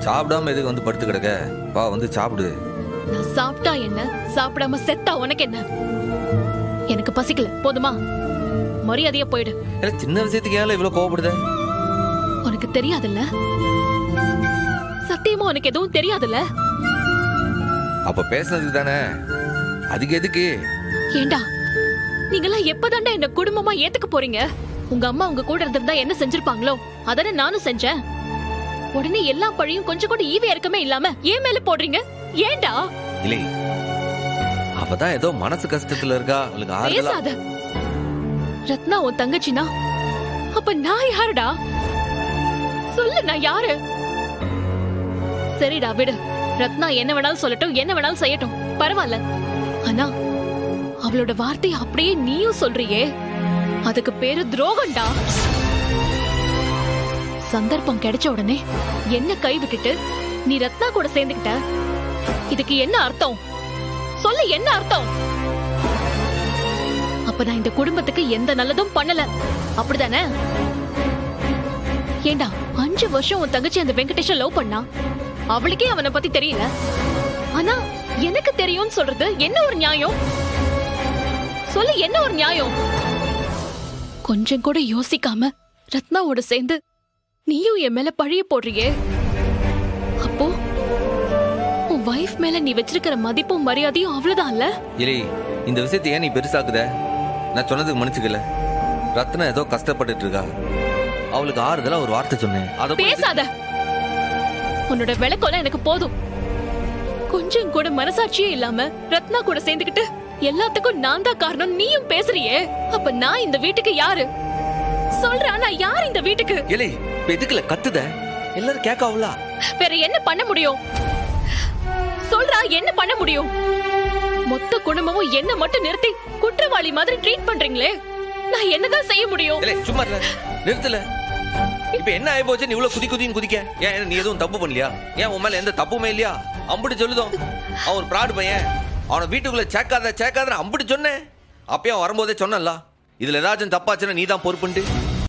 சாப்பிடாம எதுக்கு வந்து படுத்து கிடக்க? வா வந்து சாப்பிடு. நான் சாப்பிட்டா என்ன, சாப்பிடாம செத்தா உனக்கு என்ன? எனக்கு பசிக்கல, போதுமா? மரியாதையா போயிடு. இல்ல சின்ன விஷயத்துக்கு ஏன் இவ்வளவு கோவப்படுத? உனக்கு தெரியாதுல்ல? சத்தியமா உனக்கு எதுவும் தெரியாதுல்ல? அப்ப பேசுனதுக்கு தானே, அதுக்கு எதுக்கு? ஏண்டா நீங்கெல்லாம் எப்பதாண்டா என்ன குடும்பமா ஏத்துக்க போறீங்க? உங்க அம்மா உங்க கூட இருந்திருந்தா என்ன செஞ்சிருப்பாங்களோ அதானே நானும் செஞ்சேன். உடனே எல்லா பழியும் கொஞ்சம் கூட ஈவே இருக்கமே இல்லாம ஏன் மேல போடுறீங்க? ஏண்டா? இல்லை, அவதான் ஏதோ மனசு கஷ்டத்துல இருக்கா, அவளுக்கு ஆறுதலா. பேசாத. ரத்னா உன் தங்கச்சினா அப்ப நான் யாருடா? சொல்லு, நான் யாரு? சரிடா விடு. ரத்னா என்ன வேணாலும் சொல்லட்டும், என்ன வேணாலும் செய்யட்டும், பரவாயில்ல. ஆனா அவளோட வார்த்தையை அப்படியே நீயும் சொல்றியே, அதுக்கு பேரு துரோகம்டா. சந்தர்ப்பம் கிடைச்ச உடனே என்ன கை விட்டுட்டு நீ ரத்னா கூட சேர்ந்துக்கிட்ட. இதுக்கு என்ன அர்த்தம்? சொல்லு, என்ன அர்த்தம்? அப்ப நான் இந்த குடும்பத்துக்கு எந்த நல்லதும் பண்ணல, அப்படிதானே? ஏண்டா 5 வருஷம் உன் தங்கச்சி அந்த வெங்கடேஷ லவ் பண்ணா, அவளுக்கே அவனை பத்தி தெரியல. ஆனா எனக்கு தெரியும்னு சொல்றது என்ன ஒரு நியாயம்? சொல்லு, என்ன ஒரு நியாயம்? கொஞ்சம் கூட யோசிக்காம ரத்னாவோட சேர்ந்து நீயும் என் மேல பழிய போடுறியே. அப்போ உன் வைஃப் மேல நீ வச்சிருக்கிற மதிப்பும் மரியாதையும் அவ்வளவுதான்ல? இல்லை, இந்த விஷயத்தை ஏன் நீ பெருசாக்குத? நான் சொன்னதுக்கு மன்னிச்சுக்கல. ரத்னா ஏதோ கஷ்டப்பட்டுட்டு இருக்கா, அவளுக்கு ஆறுதலா ஒரு வார்த்தை சொன்னேன். அத பேசாத. உன்னோட விளக்கம் எனக்கு போதும். கொஞ்சம் கூட மனசாட்சியே இல்லாம ரத்னா கூட சேர்ந்துக்கிட்டு எல்லாத்துக்கும் நான் தான் காரணம் நீயும் பேசுறியே. அப்ப நான் இந்த வீட்டுக்கு யாரு? சொல்றா, நான் யார் இந்த வீட்டுக்கு? இல்லை, எதுக்குல கத்துத? எல்லாரும் கேட்காவல. வேற என்ன பண்ண முடியும்? சொல்றா, என்ன பண்ண முடியும்? மொத்த குடும்பமும் என்ன மட்டும் நிறுத்தி குற்றவாளி மாதிரி ட்ரீட் பண்றீங்களே, நான் என்னதான் செய்ய முடியும்? இல்லை சும்மா இல்ல, நிறுத்தல. இப்ப என்ன ஆயி போச்சு? நீ இவ்வளவு குதின்னு குதிக்க? ஏன் நீ எதுவும் தப்பு பண்ணலையா? ஏன் உன் மேல எந்த தப்புமே இல்லையா? அம்புட்டு சொல்லுதோம். அவன் ஒரு பிராடு பையன், அவனை வீட்டுக்குள்ள சேர்க்காத அம்புட்டு சொன்னேன். அப்பயும் வரும்போதே சொன்னல, இதுல ஏதாச்சும் தப்பாச்சுன்னா நீ தான் பொறுப்புண்டு.